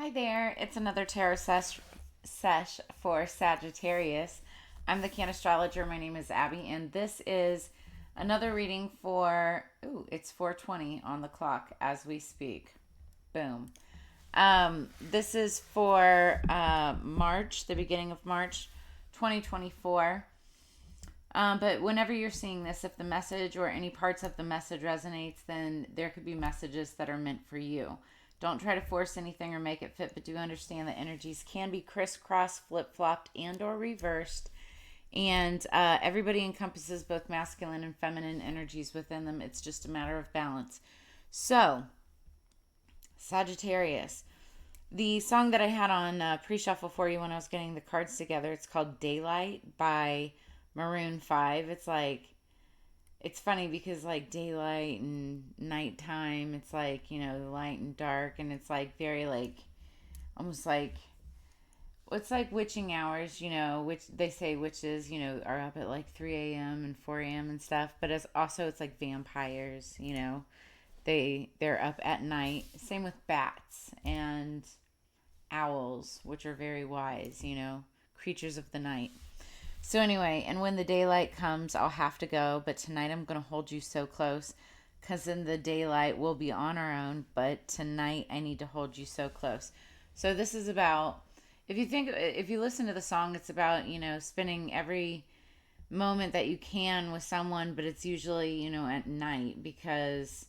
Hi there, it's another tarot sesh for Sagittarius. I'm the can astrologer. My name is Abby, and this is another reading for, it's 4:20 on the clock as we speak. Boom. This is for March, the beginning of March 2024. But whenever you're seeing this, if the message or any parts of the message resonates, then there could be messages that are meant for you. Don't try to force anything or make it fit, but do understand that energies can be crisscrossed, flip-flopped, and or reversed. And everybody encompasses both masculine and feminine energies within them. It's just a matter of balance. So, Sagittarius. The song that I had on pre-shuffle for you when I was getting the cards together, it's called Daylight by Maroon 5. It's funny because like daylight and nighttime, it's like, light and dark, and it's like very like almost like it's like witching hours, which they say witches, are up at like 3 a.m. and 4 a.m. and stuff, but it's like vampires, they're up at night. Same with bats and owls, which are very wise, creatures of the night. So anyway, and when the daylight comes, I'll have to go, but tonight I'm going to hold you so close because in the daylight we'll be on our own, but tonight I need to hold you so close. So this is about, if you listen to the song, it's about, spending every moment that you can with someone, but it's usually, at night, because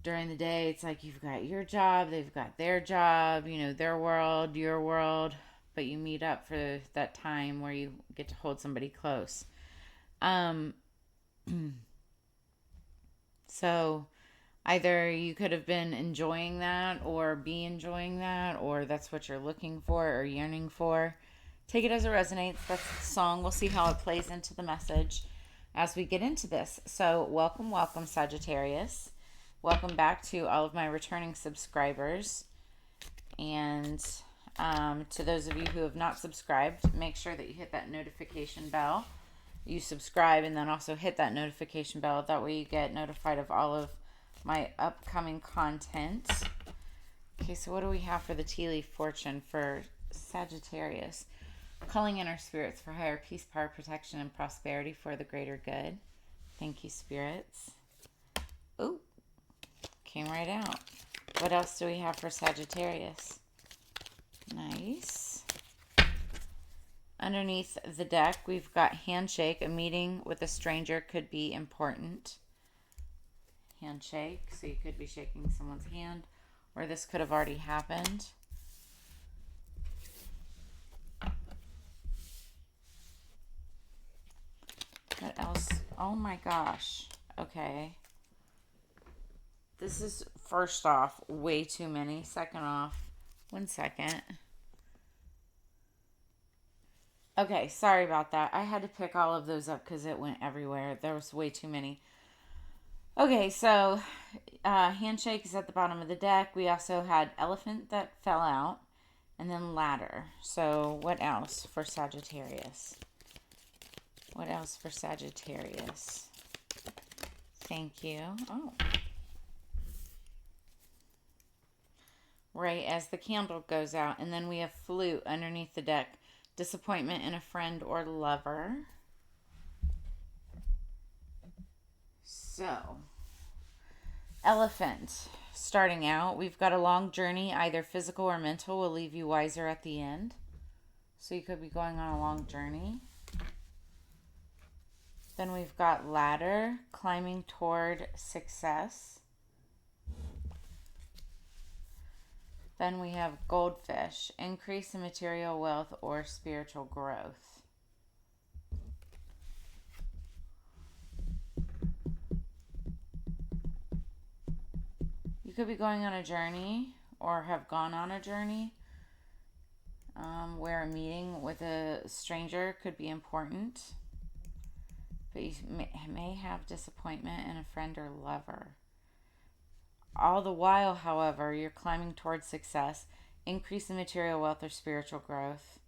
during the day it's like you've got your job, they've got their job, their world, your world, but you meet up for that time where you get to hold somebody close. Um, so either you could have been enjoying that or be enjoying that, or that's what you're looking for or yearning for. Take it as it resonates. That's the song. We'll see how it plays into the message as we get into this. So welcome, Sagittarius. Welcome back to all of my returning subscribers. And to those of you who have not subscribed, make sure that you hit that notification bell. You subscribe and then also hit that notification bell. That way you get notified of all of my upcoming content. Okay, so what do we have for the tea leaf fortune for Sagittarius? Calling in our spirits for higher peace, power, protection, and prosperity for the greater good. Thank you, spirits. Ooh, came right out. What else do we have for Sagittarius? Nice. Underneath the deck, we've got handshake. A meeting with a stranger could be important. Handshake. So you could be shaking someone's hand, or this could have already happened. What else? Oh my gosh. Okay. This is, first off, way too many. Second off, one second. Okay, sorry about that. I had to pick all of those up because it went everywhere. There was way too many. Okay, so handshake is at the bottom of the deck. We also had elephant that fell out, and then ladder. So what else for Sagittarius? What else for Sagittarius? Thank you. Oh. Right as the candle goes out. And then we have flute underneath the deck. Disappointment in a friend or lover. So, elephant. Starting out, we've got a long journey, either physical or mental, will leave you wiser at the end. So you could be going on a long journey. Then we've got ladder, climbing toward success. Then we have goldfish, increase in material wealth or spiritual growth. You could be going on a journey or have gone on a journey where a meeting with a stranger could be important. But you may have disappointment in a friend or lover. All the while, however, you're climbing towards success, increase in material wealth or spiritual growth.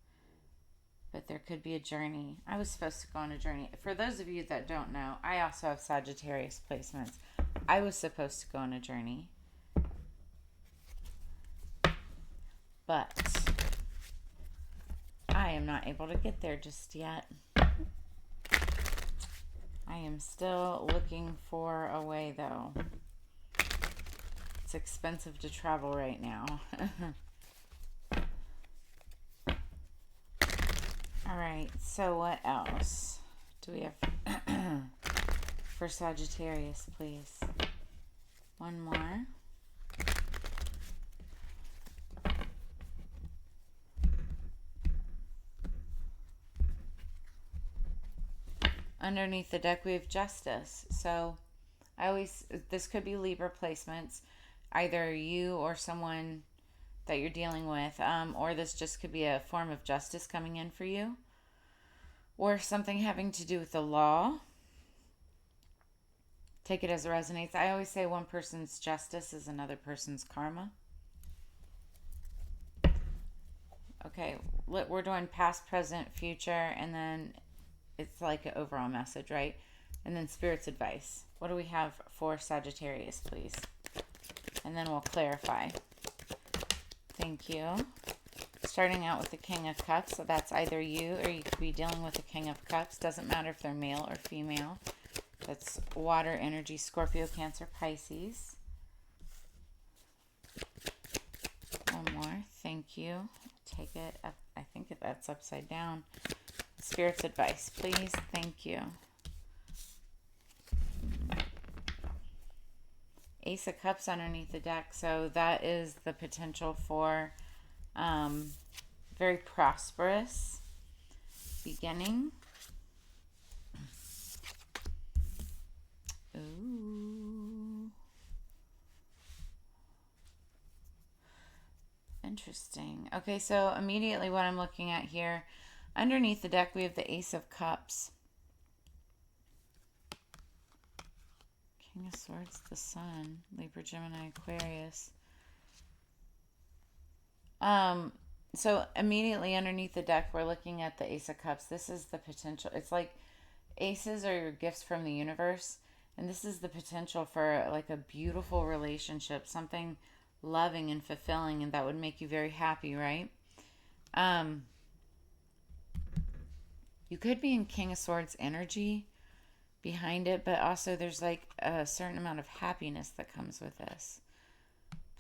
But there could be a journey. I was supposed to go on a journey. For those of you that don't know, I also have Sagittarius placements. I was supposed to go on a journey. but I am not able to get there just yet. I am still looking for a way, though. It's expensive to travel right now. All right, so what else do we have for Sagittarius, please? One more. Underneath the deck, we have Justice. So this could be Libra placements, either you or someone that you're dealing with, or this just could be a form of justice coming in for you, or something having to do with the law. Take it as it resonates. I always say one person's justice is another person's karma. Okay, we're doing past, present, future, and then it's like an overall message, right? And then Spirit's advice. What do we have for Sagittarius, please? And then we'll clarify. Thank you. Starting out with the King of Cups. So that's either you or you could be dealing with the King of Cups. Doesn't matter if they're male or female. That's water energy, Scorpio, Cancer, Pisces. One more. Thank you. Take it up. I think that's upside down. Spirit's advice, please. Thank you. Ace of Cups underneath the deck. So that is the potential for very prosperous beginning. Ooh. Interesting. Okay, so immediately what I'm looking at here, underneath the deck, we have the Ace of Cups. King of Swords, the Sun, Libra, Gemini, Aquarius. So immediately underneath the deck, we're looking at the Ace of Cups. This is the potential. It's like aces are your gifts from the universe. And this is the potential for like a beautiful relationship, something loving and fulfilling, and that would make you very happy, right? You could be in King of Swords energy behind it, but also there's like a certain amount of happiness that comes with this.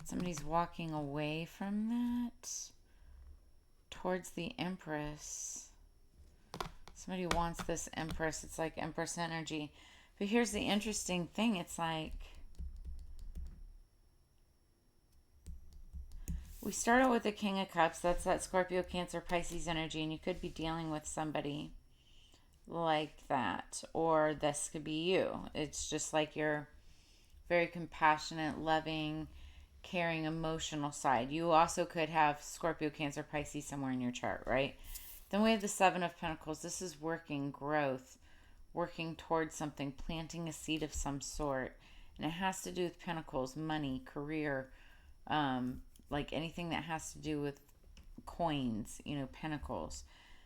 Somebody's walking away from that towards the Empress. Somebody wants this Empress. It's like Empress energy. But here's the interesting thing. It's like we start out with the King of Cups. That's that Scorpio, Cancer, Pisces energy. And you could be dealing with somebody like that. Or this could be you. It's just like you're very compassionate, loving, caring, emotional side. You also could have Scorpio, Cancer, Pisces somewhere in your chart, right? Then we have the Seven of Pentacles. This is working, growth, working towards something, planting a seed of some sort. And it has to do with pentacles, money, career, like anything that has to do with coins, pentacles.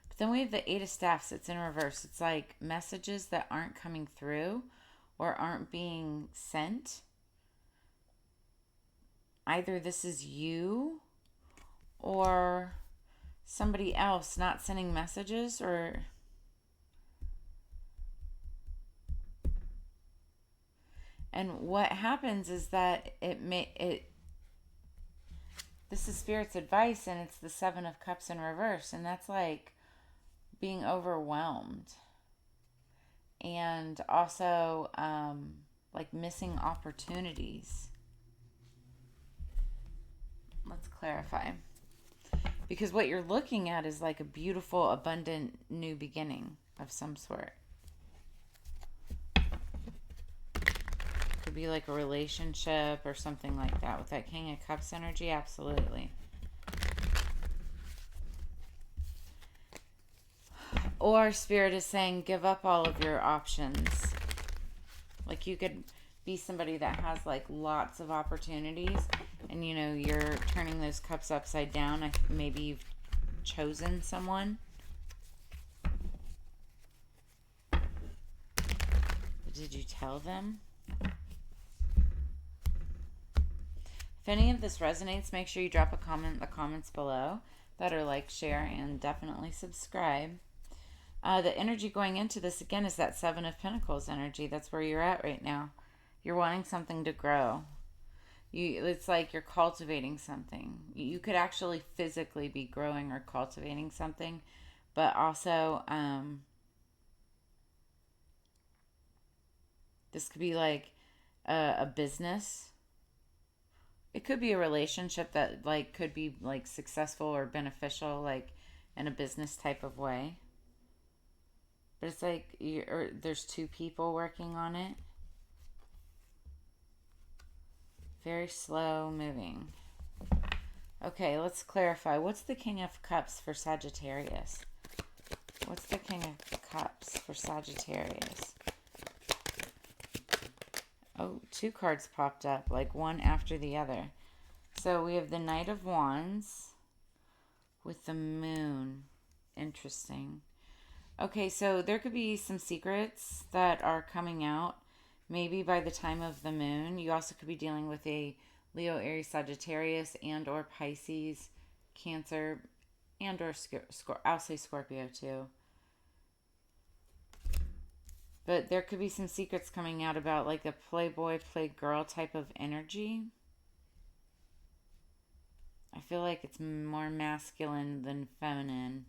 But then we have the Eight of Staffs. It's in reverse. It's like messages that aren't coming through or aren't being sent. Either this is you or somebody else not sending messages, or and what happens is that this is Spirit's advice, and it's the Seven of Cups in reverse, and that's like being overwhelmed and also like missing opportunities. Let's clarify. Because what you're looking at is like a beautiful, abundant new beginning of some sort. Could be like a relationship or something like that with that King of Cups energy. Absolutely. Or Spirit is saying give up all of your options. Like you could be somebody that has like lots of opportunities, and you're turning those cups upside down. Maybe you've chosen someone. But did you tell them? If any of this resonates, make sure you drop a comment in the comments below. That or like, share, and definitely subscribe. The energy going into this again is that Seven of Pentacles energy. That's where you're at right now. You're wanting something to grow. It's like you're cultivating something. You could actually physically be growing or cultivating something, but also this could be like a business. It could be a relationship that like could be like successful or beneficial, like in a business type of way. But it's like there's two people working on it. Very slow moving. Okay, let's clarify. What's the King of Cups for Sagittarius? What's the King of Cups for Sagittarius? Oh, two cards popped up, like one after the other. So we have the Knight of Wands with the Moon. Interesting. Okay, so there could be some secrets that are coming out maybe by the time of the moon. You also could be dealing with a Leo, Aries, Sagittarius, and or Pisces, Cancer, and or I'll say Scorpio too. But there could be some secrets coming out about like a playboy, playgirl type of energy. I feel like it's more masculine than feminine.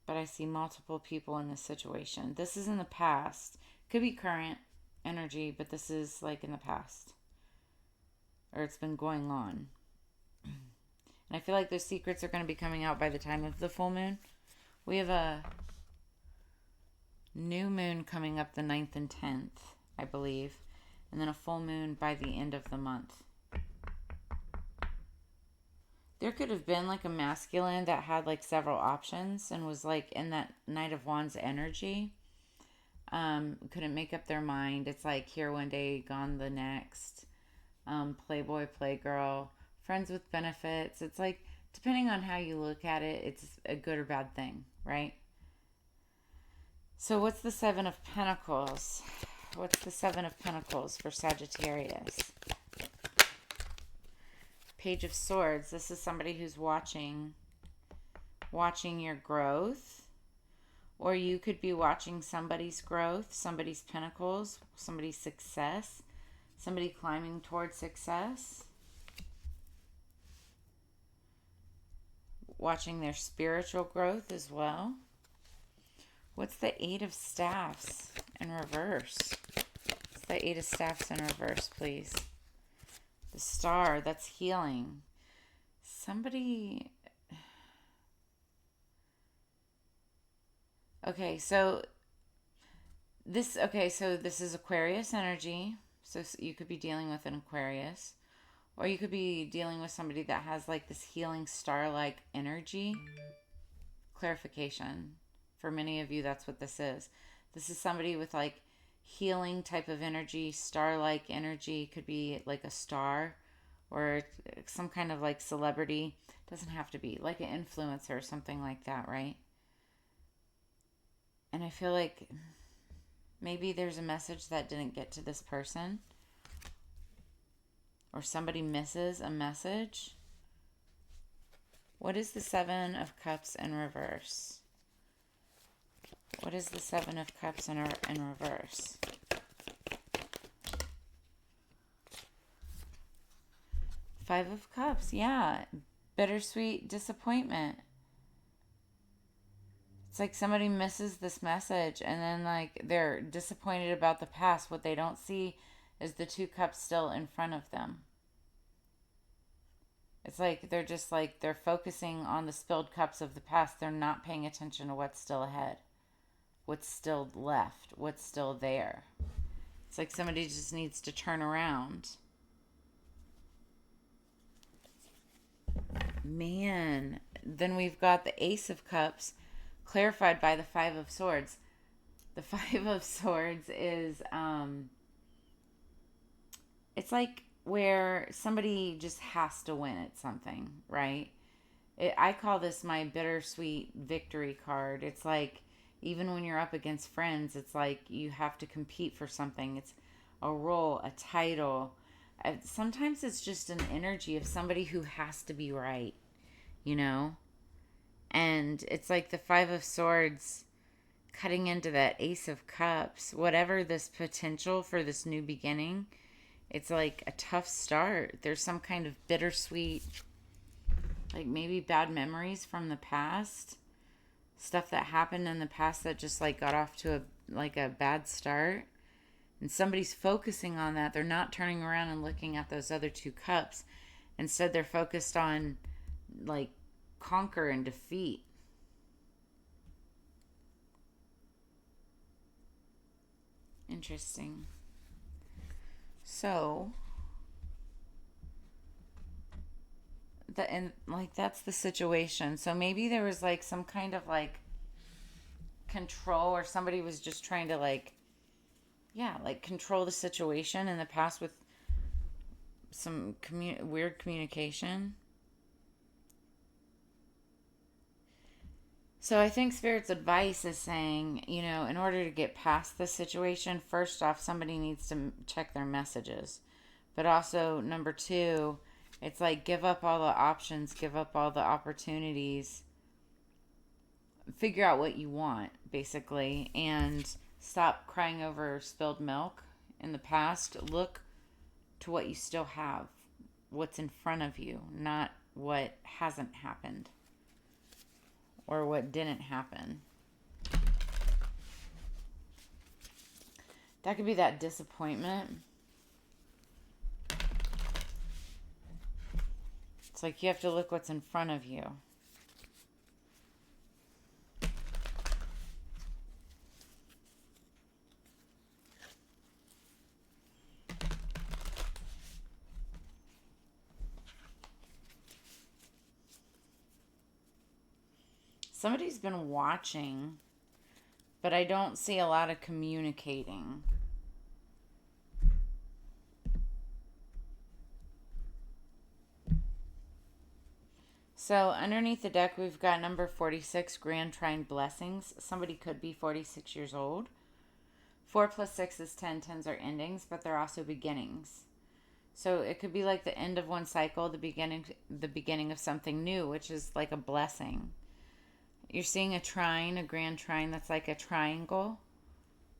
But I see multiple people in this situation. This is in the past. Could be current energy, but this is like in the past. Or it's been going on. And I feel like those secrets are going to be coming out by the time of the full moon. We have a new moon coming up the 9th and 10th, I believe. And then a full moon by the end of the month. There could have been like a masculine that had like several options and was like in that Knight of Wands energy. Couldn't make up their mind. It's like here one day, gone the next. Playboy, playgirl, friends with benefits. It's like, depending on how you look at it, it's a good or bad thing, right? So what's the Seven of Pentacles? What's the Seven of Pentacles for Sagittarius? Page of Swords. This is somebody who's watching your growth. Or you could be watching somebody's growth, somebody's pentacles, somebody's success, somebody climbing towards success. Watching their spiritual growth as well. What's the Eight of Staffs in reverse? What's the Eight of Staffs in reverse, please? The Star, that's healing. Somebody... Okay, so this is Aquarius energy. So you could be dealing with an Aquarius. Or you could be dealing with somebody that has like this healing star-like energy. Clarification. For many of you, that's what this is. This is somebody with like healing type of energy, star-like energy. Could be like a star or some kind of like celebrity. Doesn't have to be like an influencer or something like that, right? And I feel like maybe there's a message that didn't get to this person. Or somebody misses a message. What is the Seven of Cups in reverse? What is the Seven of Cups in reverse? Five of Cups, yeah. Bittersweet disappointment. It's like somebody misses this message and then like they're disappointed about the past. What they don't see is the two cups still in front of them. It's like they're focusing on the spilled cups of the past. They're not paying attention to what's still ahead. What's still left. What's still there. It's like somebody just needs to turn around. Man. Then we've got the Ace of Cups clarified by the Five of Swords. The Five of Swords is, it's like where somebody just has to win at something, right? I call this my bittersweet victory card. It's like, even when you're up against friends, it's like you have to compete for something. It's a role, a title, sometimes it's just an energy of somebody who has to be right, you know? And it's like the Five of Swords cutting into that Ace of Cups. Whatever this potential for this new beginning, it's like a tough start. There's some kind of bittersweet, like maybe bad memories from the past, stuff that happened in the past that just like got off to a bad start. And somebody's focusing on that. They're not turning around and looking at those other two cups. Instead, they're focused on like conquer and defeat. Interesting. So, and like that's the situation. So maybe there was like some kind of like control, or somebody was just trying to like, yeah, like control the situation in the past with some weird communication. So I think Spirit's advice is saying, in order to get past this situation, first off, somebody needs to check their messages. But also, number two, it's like give up all the options, give up all the opportunities, figure out what you want, basically, and stop crying over spilled milk in the past. Look to what you still have, what's in front of you, not what hasn't happened or what didn't happen. That could be that disappointment. It's like you have to look what's in front of you. Somebody's been watching, but I don't see a lot of communicating. So underneath the deck, we've got number 46, Grand Trine Blessings. Somebody could be 46 years old. 4 plus 6 is 10. 10s are endings, but they're also beginnings. So it could be like the end of one cycle, the beginning of something new, which is like a blessing. You're seeing a trine, a grand trine that's like a triangle.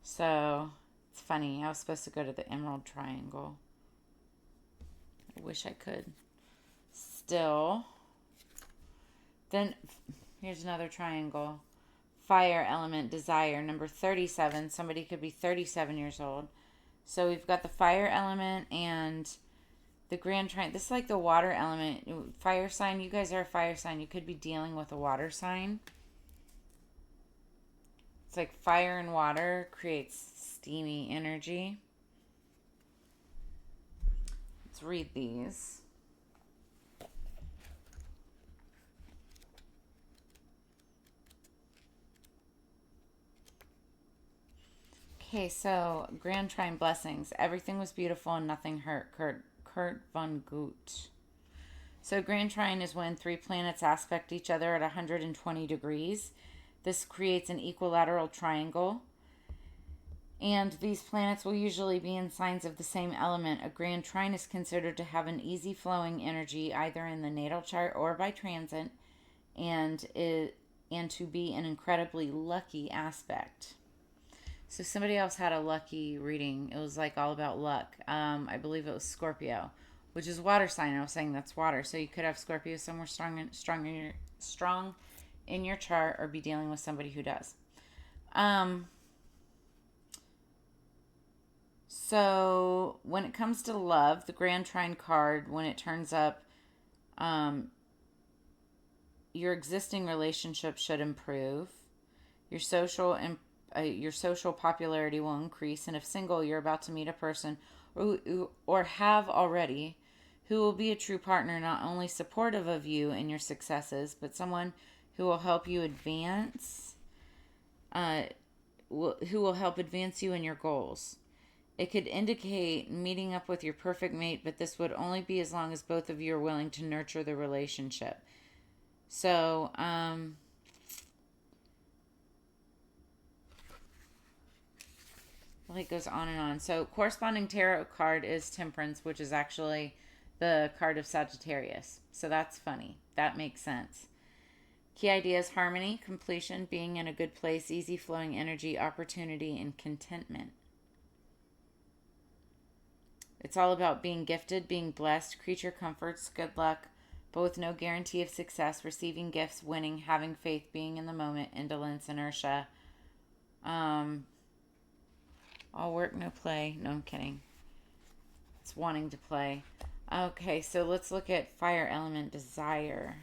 So it's funny. I was supposed to go to the Emerald Triangle. I wish I could. Still. Then here's another triangle. Fire element, desire, number 37. Somebody could be 37 years old. So we've got the fire element and the grand trine. This is like the water element. Fire sign. You guys are a fire sign. You could be dealing with a water sign. It's like fire and water creates steamy energy. Let's read these. Okay, so Grand Trine Blessings. Everything was beautiful and nothing hurt. Kurt von Goot. So Grand Trine is when three planets aspect each other at 120 degrees. This creates an equilateral triangle. And these planets will usually be in signs of the same element. A Grand Trine is considered to have an easy flowing energy either in the natal chart or by transit, and to be an incredibly lucky aspect. So somebody else had a lucky reading. It was like all about luck. I believe it was Scorpio, which is water sign. I was saying that's water. So you could have Scorpio somewhere strong in your chart, or be dealing with somebody who does. So when it comes to love, the Grand Trine card, when it turns up, your existing relationship should improve. Your social popularity will increase, and if single, you're about to meet a person or have already who will be a true partner, not only supportive of you and your successes, but someone who will help you advance, who will help advance you in your goals. It could indicate meeting up with your perfect mate, but this would only be as long as both of you are willing to nurture the relationship. So, Well, it goes on and on. So, corresponding tarot card is Temperance, which is actually the card of Sagittarius. So, that's funny. That makes sense. Key ideas: harmony, completion, being in a good place, easy flowing energy, opportunity, and contentment. It's all about being gifted, being blessed, creature comforts, good luck, but with no guarantee of success, receiving gifts, winning, having faith, being in the moment, indolence, inertia. Um, all work, no play. No, I'm kidding. It's wanting to play. Okay, so let's look at fire element desire.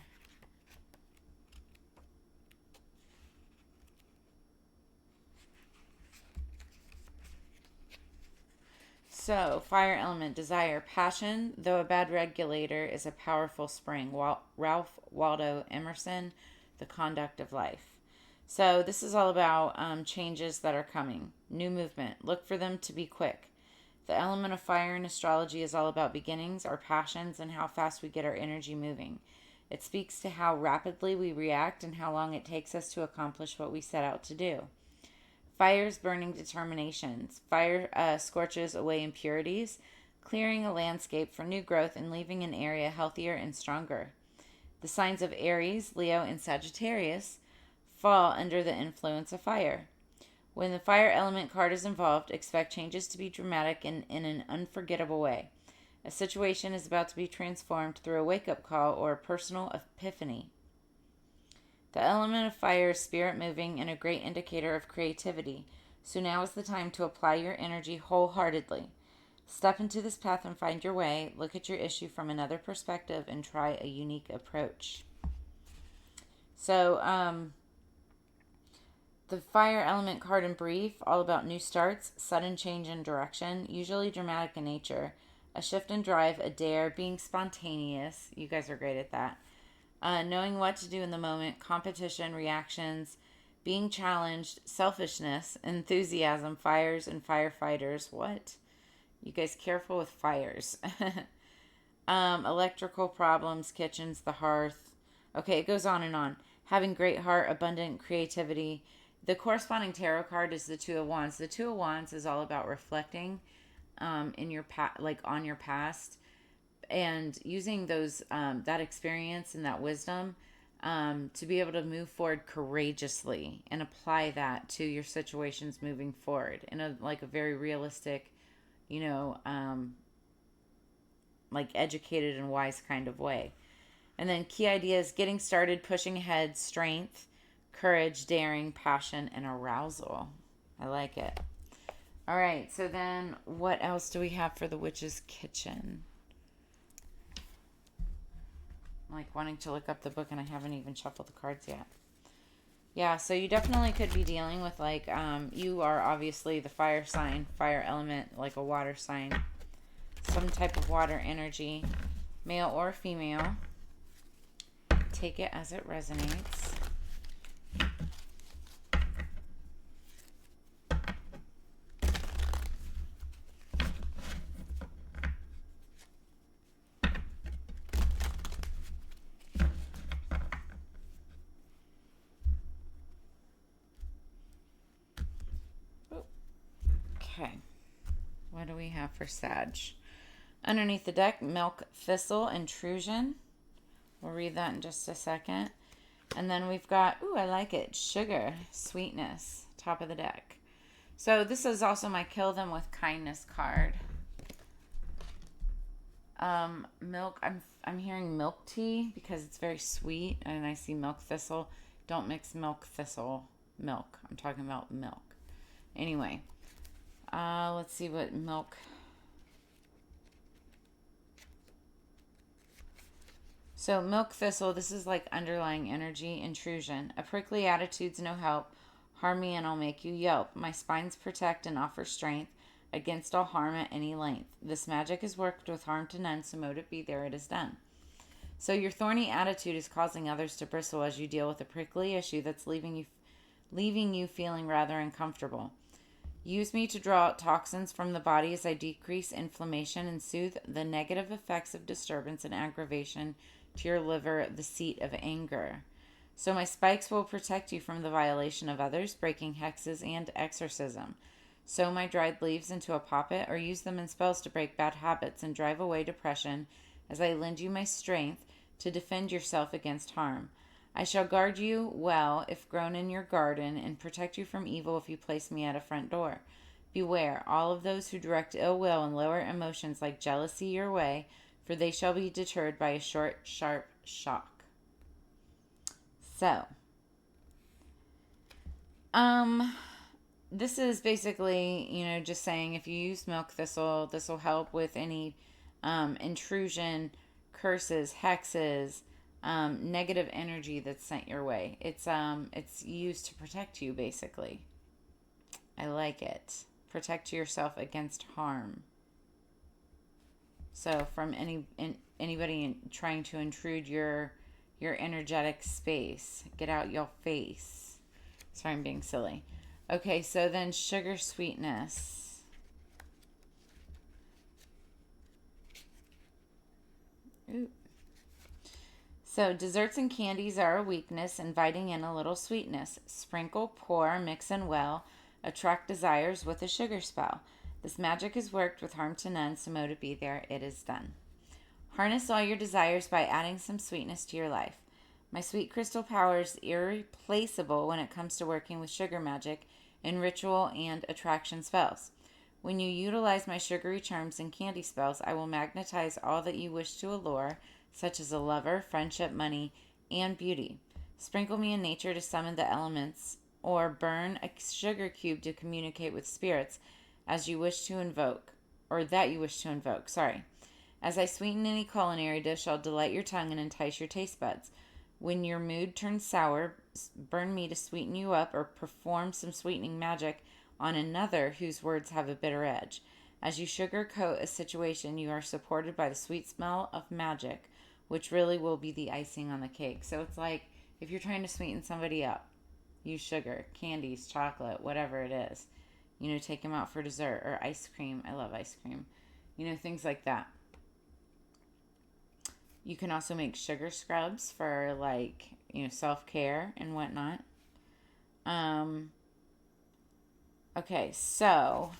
So, fire element desire. Passion, though a bad regulator, is a powerful spring. Ralph Waldo Emerson, The Conduct of Life. So, this is all about changes that are coming. New movement. Look for them to be quick. The element of fire in astrology is all about beginnings, our passions, and how fast we get our energy moving. It speaks to how rapidly we react and how long it takes us to accomplish what we set out to do. Fire's burning determinations. Fire scorches away impurities, clearing a landscape for new growth and leaving an area healthier and stronger. The signs of Aries, Leo, and Sagittarius fall under the influence of fire. When the fire element card is involved, expect changes to be dramatic and in an unforgettable way. A situation is about to be transformed through a wake-up call or a personal epiphany. The element of fire is spirit moving and a great indicator of creativity, so now is the time to apply your energy wholeheartedly. Step into this path and find your way, look at your issue from another perspective, and try a unique approach. So, the fire element card in brief, all about new starts, sudden change in direction, usually dramatic in nature, a shift in drive, a dare, being spontaneous. You guys are great at that. Knowing what to do in the moment, competition, reactions, being challenged, selfishness, enthusiasm, fires, and firefighters. What? You guys careful with fires. Electrical problems, kitchens, the hearth. Okay, it goes on and on. Having great heart, abundant creativity. The corresponding tarot card is the Two of Wands. The Two of Wands is all about reflecting in your like on your past, and using those that experience and that wisdom to be able to move forward courageously and apply that to your situations moving forward in a like a very realistic, you know, like educated and wise kind of way. And then key ideas: getting started, pushing ahead, strength, courage, daring, passion, and arousal. I like it. All right, so then what else do we have for the witch's kitchen? I'm like wanting to look up the book and I haven't even shuffled the cards yet. Yeah, so you definitely could be dealing with like, you are obviously the fire sign, fire element, like a water sign, some type of water energy, male or female. Take it as it resonates. Okay, what do we have for Sag? Underneath the deck, milk thistle intrusion. We'll read that in just a second. And then we've got, ooh, I like it, sugar, sweetness, top of the deck. So this is also my kill them with kindness card. Milk, I'm hearing milk tea because it's very sweet, and I see milk thistle. Don't mix milk thistle milk. I'm talking about milk. Anyway, let's see what milk. So milk thistle, this is like underlying energy intrusion. A prickly attitude's no help. Harm me and I'll make you yelp. My spines protect and offer strength against all harm at any length. This magic is worked with harm to none, so mote it be, there it is done. So your thorny attitude is causing others to bristle as you deal with a prickly issue that's leaving you feeling rather uncomfortable. Use me to draw out toxins from the body as I decrease inflammation and soothe the negative effects of disturbance and aggravation to your liver, the seat of anger. So my spikes will protect you from the violation of others, breaking hexes, and exorcism. Sew my dried leaves into a poppet or use them in spells to break bad habits and drive away depression as I lend you my strength to defend yourself against harm. I shall guard you well if grown in your garden and protect you from evil if you place me at a front door. Beware all of those who direct ill will and lower emotions like jealousy your way, for they shall be deterred by a short, sharp shock. So, this is basically, just saying if you use milk thistle, this will help with any intrusion, curses, hexes, negative energy that's sent your way. It's used to protect you, basically. I like it. Protect yourself against harm. So from anybody trying to intrude your energetic space, get out your face. Sorry, I'm being silly. Okay, so then sugar sweetness. Ooh. So desserts and candies are a weakness, inviting in a little sweetness. Sprinkle, pour, mix, and well. Attract desires with a sugar spell. This magic is worked with harm to none, so mote it be there, it is done. Harness all your desires by adding some sweetness to your life. My sweet crystal power is irreplaceable when it comes to working with sugar magic in ritual and attraction spells. When you utilize my sugary charms and candy spells, I will magnetize all that you wish to allure, such as a lover, friendship, money, and beauty. Sprinkle me in nature to summon the elements, or burn a sugar cube to communicate with spirits as you wish to invoke, or that you wish to invoke, sorry. As I sweeten any culinary dish, I'll delight your tongue and entice your taste buds. When your mood turns sour, burn me to sweeten you up, or perform some sweetening magic on another whose words have a bitter edge. As you sugarcoat a situation, you are supported by the sweet smell of magic, which really will be the icing on the cake. So it's like if you're trying to sweeten somebody up, use sugar, candies, chocolate, whatever it is. Take them out for dessert or ice cream. I love ice cream. Things like that. You can also make sugar scrubs for self-care and whatnot. Okay, so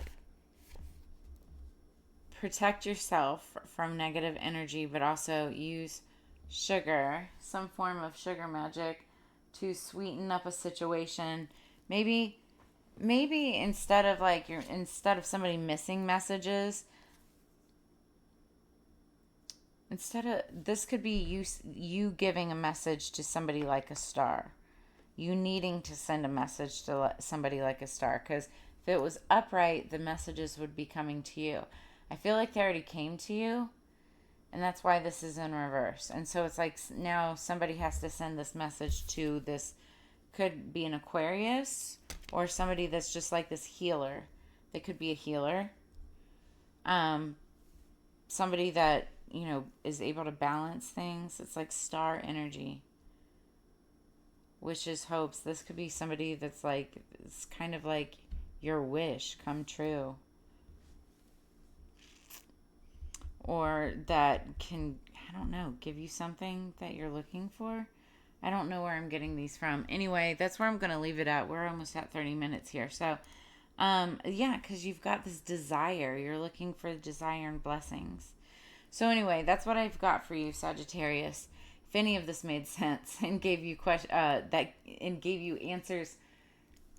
protect yourself from negative energy, but also use sugar, some form of sugar magic to sweeten up a situation. Maybe instead of somebody missing messages, this could be you giving a message to somebody like a star. You needing to send a message to somebody like a star, because if it was upright, the messages would be coming to you. I feel like they already came to you, and that's why this is in reverse. And so it's like now somebody has to send this message to this, could be an Aquarius or somebody that's just like this healer. They could be a healer. Somebody that, is able to balance things. It's like star energy. Wishes, hopes. This could be somebody that's like, it's kind of like your wish come true. Or that can, I don't know, give you something that you're looking for. I don't know where I'm getting these from. Anyway, that's where I'm going to leave it at. We're almost at 30 minutes here. So, yeah, because you've got this desire. You're looking for desire and blessings. So anyway, that's what I've got for you, Sagittarius. If any of this made sense and gave you gave you answers,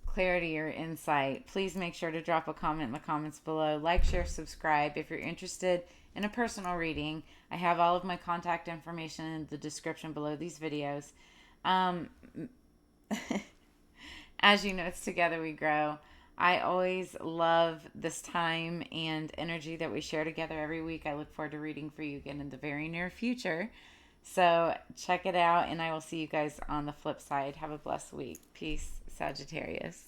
clarity, or insight, please make sure to drop a comment in the comments below. Like, share, subscribe. If you're interested in a personal reading, I have all of my contact information in the description below these videos. As you know, it's together we grow. I always love this time and energy that we share together every week. I look forward to reading for you again in the very near future. So check it out, and I will see you guys on the flip side. Have a blessed week. Peace, Sagittarius.